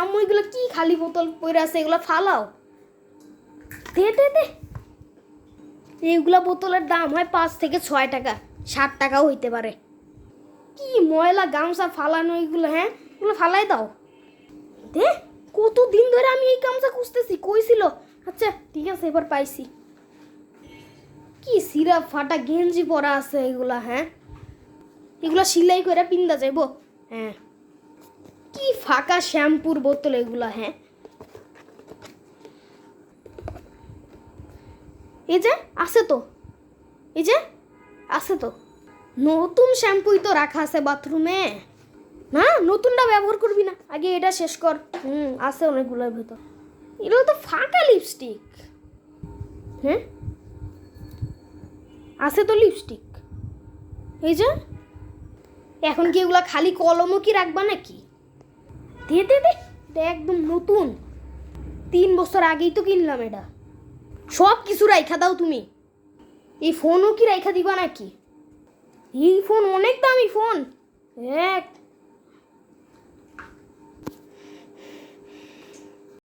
আম্মু এগুলো কি খালি বোতল পড়ে আছে, এগুলো ফালাও। দে দে দে। এইগুলা বোতলের দাম হয় 5 থেকে 6 টাকা, 7 টাকাও হইতে পারে। কি ময়লা গামছা ফালানো এগুলো, হ্যাঁ এগুলো ফালাই দাও। দে, কতদিন ধরে আমি এই গামছা খুঁজতেছি, কই ছিল? আচ্ছা ঠিক আছে, এবার পাইছি। কি সিরাপ ফাটা গেঞ্জি পরা আছে এগুলা, হ্যাঁ এগুলা সেলাই করে পিন্দা যাইবো? হ্যাঁ, কি ফাঁকা শ্যাম্পুর বোতল এগুলা, হ্যাঁ। এই যে আছে তো, এই যে আছে তো, নতুন শ্যাম্পুই তো রাখা আছে বাথরুমে। না, নতুনটা ব্যবহার করবি না, আগে এটা শেষ কর। আছে অনেকগুলোর ভেতর। এগুলো তো ফাঁকা লিপস্টিক। হ্যাঁ, আছে তো লিপস্টিক। এই যে এখন কি এগুলা খালি কলমও কি রাখবা নাকি? দে দে দে, এটা একদম নতুন, 3 বছর আগেই তো কিনলাম এটা। সব কিছু রাইখা দাও তুমি। এই ফোনও কি রাইখা দিবা নাকি? এই ফোন অনেক দামি ফোন। এক